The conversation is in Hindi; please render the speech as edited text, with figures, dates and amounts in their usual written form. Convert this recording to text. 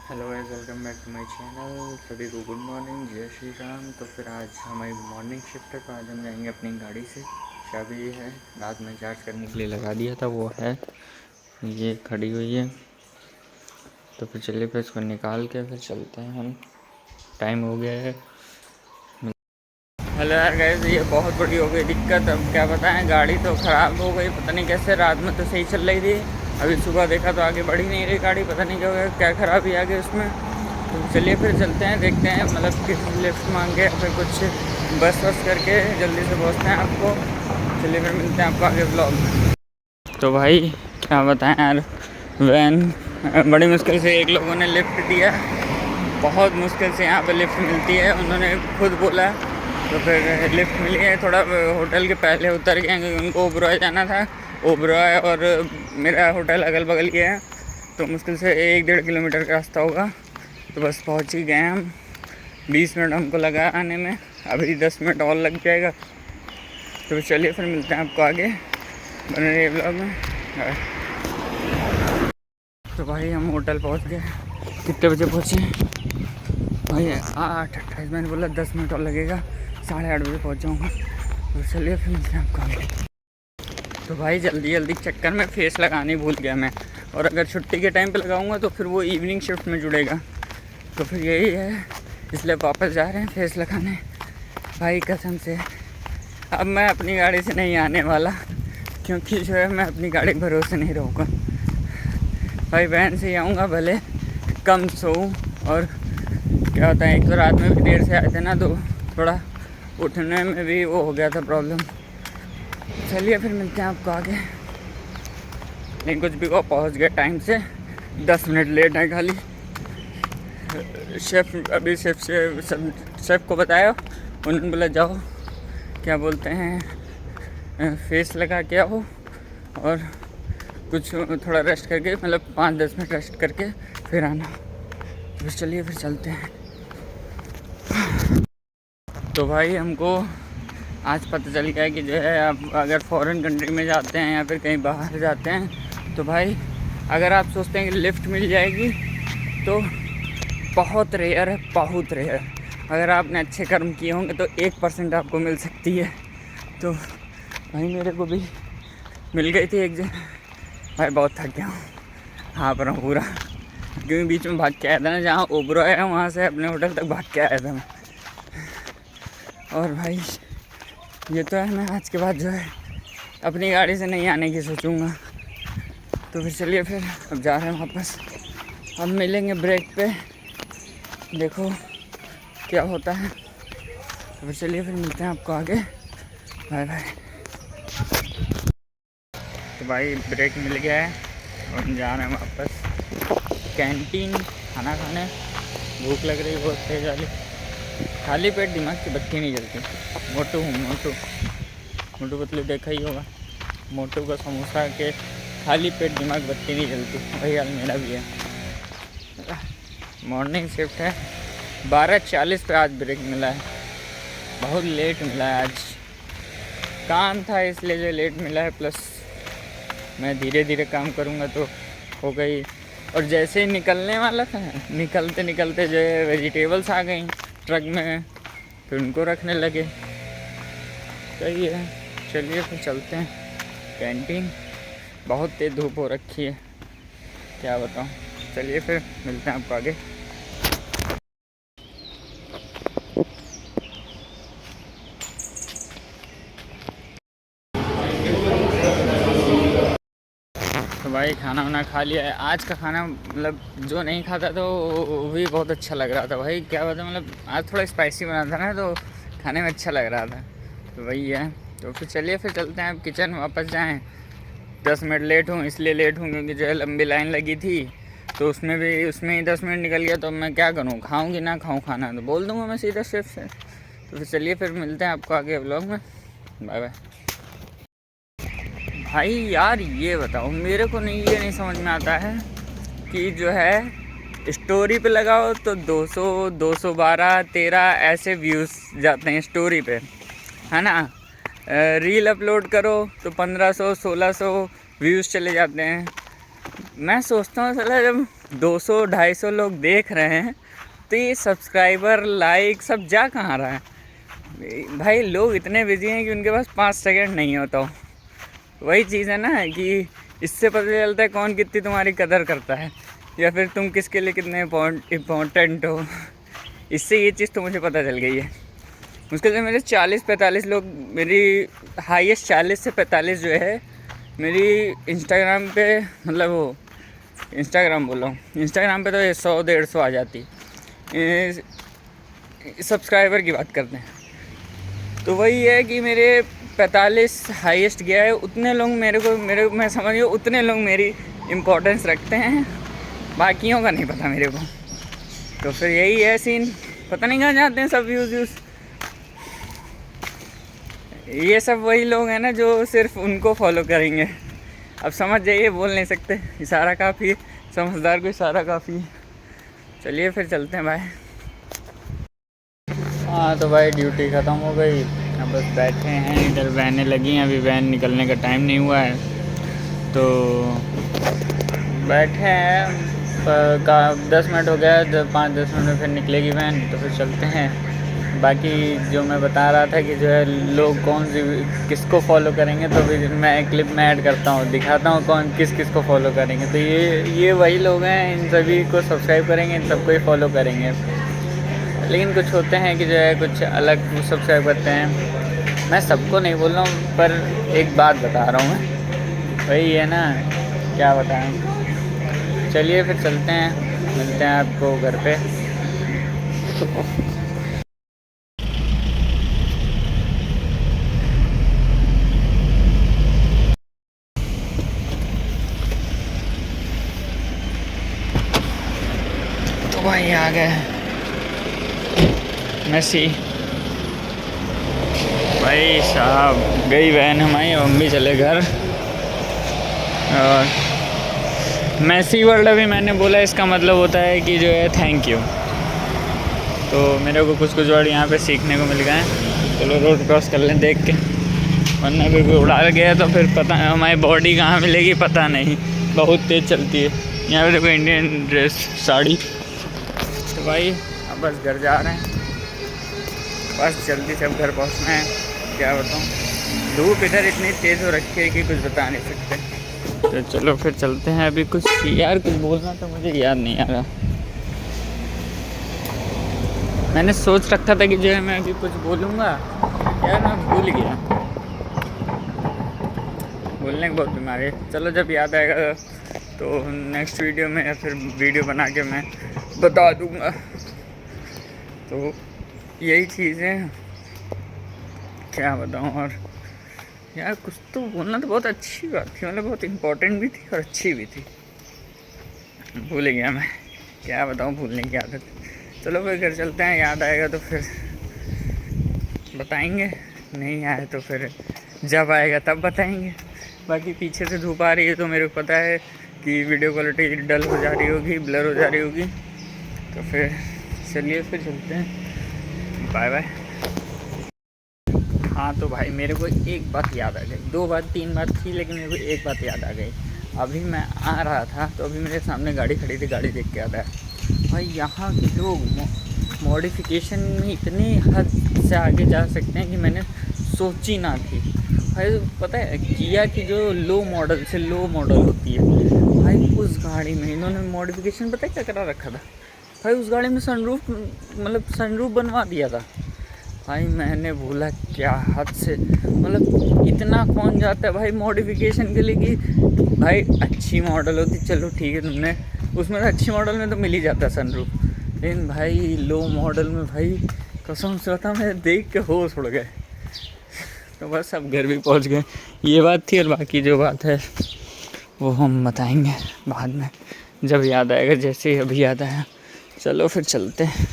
Hello guys, welcome back to my channel. सभी को गुड मॉर्निंग, जय श्री राम। तो फिर आज हमारी मॉर्निंग शिफ्ट है, तो आज हम जाएंगे अपनी गाड़ी से। चाबी है, रात में चार्ज करने के लिए लगा दिया था, वो है ये खड़ी हुई है। तो फिर चलिए फिर इसको निकाल के फिर चलते हैं हम। टाइम हो गया है। हेलो यार गाइस, ये बहुत बड़ी हो गई दिक्कत। अब क्या बताएं, गाड़ी तो ख़राब हो गई, पता नहीं कैसे। रात में तो सही चल रही थी, अभी सुबह देखा तो आगे बढ़ ही नहीं रही गाड़ी, पता नहीं क्या हो गया, क्या ख़राबी आ गई उसमें। तो चलिए फिर चलते हैं, देखते हैं मतलब किस लिफ्ट मांगे या फिर कुछ बस करके जल्दी से पहुँचते हैं आपको। चलिए फिर मिलते हैं आपको आगे ब्लॉग में। तो भाई क्या बताएं यार, वैन बड़ी मुश्किल से एक लोगों ने लिफ्ट दिया, बहुत मुश्किल से यहाँ पे लिफ्ट मिलती है, उन्होंने खुद बोला। तो फिर लिफ्ट मिली है, थोड़ा होटल के पहले उतर गए क्योंकि उनको ओबरॉय जाना था। ओबरॉय और मेरा होटल अगल बगल ही है, तो मुश्किल से 1-1.5 किलोमीटर का रास्ता होगा। तो बस पहुँच ही गए हम। 20 मिनट हमको लगा आने में, अभी 10 मिनट और लग जाएगा। तो चलिए फिर मिलते हैं आपको आगे बने रहिए ब्लॉग में। तो भाई हम होटल पहुँच गए। कितने बजे पहुँचे भाई? 8:28। मैंने बोला 10 मिनट और लगेगा, 8:30 बजे पहुँच जाऊँगा। तो चलिए फिर मिलते हैं आपको आगे। तो भाई जल्दी जल्दी चक्कर में फेस लगाने भूल गया मैं, और अगर छुट्टी के टाइम पे लगाऊंगा तो फिर वो इवनिंग शिफ्ट में जुड़ेगा। तो फिर यही है, इसलिए वापस जा रहे हैं फेस लगाने। भाई कसम से अब मैं अपनी गाड़ी से नहीं आने वाला, क्योंकि जो है मैं अपनी गाड़ी के भरोसे नहीं रहूँगा भाई। वैन से ही आऊँगा, भले कम सोऊं। और क्या होता है, एक तो रात में भी देर से आए थे ना, तो थोड़ा उठने में भी वो हो गया था प्रॉब्लम। चलिए फिर मिलते हैं आपको आगे। लेकिन कुछ भी वो पहुँच गए टाइम से, 10 मिनट लेट है खाली। अभी शेफ़ को बताया, उन्होंने बोला जाओ क्या बोलते हैं फेस लगा के आओ और कुछ थोड़ा रेस्ट करके, मतलब 5-10 मिनट रेस्ट करके फिर आना। तो चलिए फिर चलते हैं। तो भाई हमको आज पता चल गया कि जो है, आप अगर फॉरेन कंट्री में जाते हैं या फिर कहीं बाहर जाते हैं, तो भाई अगर आप सोचते हैं कि लिफ्ट मिल जाएगी, तो बहुत रेयर है, बहुत रेयर। अगर आपने अच्छे कर्म किए होंगे तो 1% आपको मिल सकती है। तो भाई मेरे को भी मिल गई थी एक जगह। भाई बहुत थक गया हूँ, हाँ पर हूँ पूरा, क्योंकि बीच में भाग के आया था ना, जहाँ ओबरॉय है वहाँ से अपने होटल तक भाग के आया था मैं। और भाई ये तो है, मैं आज के बाद जो है अपनी गाड़ी से नहीं आने की सोचूंगा। तो फिर चलिए फिर अब जा रहे हैं वापस। अब मिलेंगे ब्रेक पे, देखो क्या होता है। तो फिर चलिए फिर मिलते हैं आपको आगे। Bye bye. तो भाई ब्रेक मिल गया है और हम जा रहे हैं वापस कैंटीन खाना खाने। भूख लग रही है बहुत तेज वाली, खाली पेट दिमाग की बत्ती नहीं जलती। मोटू हूँ, मोटू पतलू देखा ही होगा, मोटू का समोसा के खाली पेट दिमाग बत्ती नहीं जलती, वही हाल मेरा भी है। मॉर्निंग शिफ्ट है, 12:40 पे आज ब्रेक मिला है, बहुत लेट मिला है आज। काम था इसलिए जो लेट मिला है, प्लस मैं धीरे धीरे काम करूँगा तो हो गई। और जैसे ही निकलने वाला था, निकलते निकलते जो है वेजिटेबल्स आ गई ट्रक में, फिर उनको रखने लगे। सही है, चलिए फिर चलते हैं कैंटीन। बहुत तेज़ धूप हो रखी है, क्या बताऊँ। चलिए फिर मिलते हैं आपको आगे। तो भाई खाना वाना खा लिया है। आज का खाना मतलब जो नहीं खाता तो वो भी बहुत अच्छा लग रहा था भाई, क्या बताऊँ, मतलब आज थोड़ा स्पाइसी बना था ना, तो खाने में अच्छा लग रहा था। तो वही है। तो फिर चलिए फिर चलते हैं अब किचन, वापस जाएं। 10 मिनट लेट हूँ, इसलिए लेट हूँ क्योंकि जो है लंबी लाइन लगी थी, तो उसमें ही 10 मिनट निकल गया। तो मैं क्या करूँ, खाऊँ कि ना खाऊँ खाना, तो बोल दूँगा मैं सीधा शेफ से। तो फिर चलिए फिर मिलते हैं आपको आगे व्लॉग में। Bye bye. भाई यार ये बताओ, मेरे को ये नहीं समझ में आता है कि जो है स्टोरी पे लगाओ तो 200, 212, 13 ऐसे व्यूज़ जाते हैं स्टोरी पे, है ना। रील अपलोड करो तो 1500, 1600 व्यूज़ चले जाते हैं। मैं सोचता हूँ साला जब 200-250 लोग देख रहे हैं तो ये सब्सक्राइबर लाइक सब जा कहाँ रहा है भाई। लोग इतने बिजी हैं कि उनके पास 5 सेकंड नहीं होता हो। वही चीज़ है ना कि इससे पता चलता है कौन कितनी तुम्हारी कदर करता है या फिर तुम किसके लिए कितने इम्पोर्टेंट हो। इससे ये चीज़ तो मुझे पता चल गई है। मुश्किल से मेरे 40-45 लोग, मेरी हाईएस्ट 40 से 45 जो है मेरी इंस्टाग्राम पे, मतलब वो इंस्टाग्राम बोल रहा हूँ, इंस्टाग्राम पे तो ये 100-150 आ जाती सब्सक्राइबर की बात करते हैं। तो वही है कि मेरे 45 हाईएस्ट गया है। उतने लोग मेरे मैं समझिए उतने लोग मेरी इम्पोर्टेंस रखते हैं, बाकियों का नहीं पता मेरे को। तो फिर यही है सीन, पता नहीं कहाँ जाते हैं सब व्यूज़। ये सब वही लोग हैं ना जो सिर्फ उनको फॉलो करेंगे। अब समझ जाइए, बोल नहीं सकते, इशारा काफ़ी है, समझदार को इशारा काफ़ी है। चलिए फिर चलते हैं भाई। हाँ तो भाई ड्यूटी ख़त्म हो गई, अब बस बैठे हैं, इधर वैनें लगी हैं, अभी वैन निकलने का टाइम नहीं हुआ है तो बैठे हैं। 10 मिनट हो गया, 5-10 मिनट में फिर निकलेगी वैन, तो फिर चलते हैं। बाकी जो मैं बता रहा था कि जो है लोग कौन सी किसको फॉलो करेंगे, तो फिर मैं एक क्लिप में ऐड करता हूँ, दिखाता हूँ कौन किस को फॉलो करेंगे। तो ये वही लोग हैं, इन सभी को सब्सक्राइब करेंगे, इन सबको ही फॉलो करेंगे। लेकिन कुछ होते हैं कि जो है कुछ अलग सब्सक्राइब करते हैं। मैं सबको नहीं बोल रहा हूँ, पर एक बात बता रहा हूँ मैं, वही है ना, क्या बताएं। चलिए फिर चलते हैं, मिलते हैं आपको घर पे। तो भाई आ गए मेसी भाई साहब, गई वैन हमारी, हम भी चले घर। और मेसी वर्ल्ड अभी मैंने बोला, इसका मतलब होता है कि जो है थैंक यू। तो मेरे को कुछ वर्ड यहाँ पे सीखने को मिल गए हैं। चलो रोड क्रॉस कर लें देख के, वरना अभी कोई उड़ा गया तो फिर पता हमारी बॉडी कहाँ मिलेगी पता नहीं, बहुत तेज़ चलती है। यहाँ पे देखो इंडियन ड्रेस साड़ी। तो भाई अब बस घर जा रहे हैं, बस जल्दी से अब घर पहुँचना है। क्या बताऊँ, धूप इधर इतनी तेज़ हो रखी है कि कुछ बता नहीं सकते। तो चलो फिर चलते हैं। अभी कुछ यार कुछ बोलना तो मुझे याद नहीं आ रहा। मैंने सोच रखा था कि जो है मैं अभी कुछ बोलूँगा, यार मैं भूल गया। बोलने की बहुत बीमारी है। चलो जब याद आएगा तो नेक्स्ट वीडियो में या फिर वीडियो बना के मैं बता दूँगा। तो यही चीज़ें क्या बताऊँ। और यार कुछ तो बोलना तो बहुत अच्छी बात थी, मतलब बहुत इम्पोर्टेंट भी थी और अच्छी भी थी। भूल गया मैं, क्या बताऊँ, भूलने की आदत। चलो फिर घर चलते हैं, याद आएगा तो फिर बताएंगे, नहीं आए तो फिर जब आएगा तब बताएंगे। बाकी पीछे से धूप आ रही है तो मेरे को पता है कि वीडियो क्वालिटी डल हो जा रही होगी, ब्लर हो जा रही होगी। तो फिर चलिए फिर चलते हैं, बाय बाय। हाँ तो भाई मेरे को एक बात याद आ गई, 2 बात 3 बात थी, लेकिन मेरे को एक बात याद आ गई। अभी मैं आ रहा था तो अभी मेरे सामने गाड़ी खड़ी थी, गाड़ी देख के आता है भाई यहाँ के लोग मॉडिफिकेशन में इतनी हद से आगे जा सकते हैं कि मैंने सोची ना थी। भाई पता है किया कि जो लो मॉडल होती है भाई, उस गाड़ी में इन्होंने मॉडिफिकेशन पता है क्या करा रखा था भाई, उस गाड़ी में सनरूफ बनवा दिया था भाई। मैंने बोला क्या हद से, मतलब इतना कौन जाता है भाई मॉडिफिकेशन के लिए कि भाई अच्छी मॉडल होती चलो ठीक है, तुमने उसमें अच्छी मॉडल में तो मिल ही जाता सनरूफ, लेकिन भाई लो मॉडल में भाई कसम से बता मैं देख के होश उड़ गए। तो बस अब घर भी पहुंच गए, ये बात थी। और बाकी जो बात है वो हम बताएंगे बाद में, जब याद आएगा, जैसे अभी याद आया। चलो फिर चलते हैं।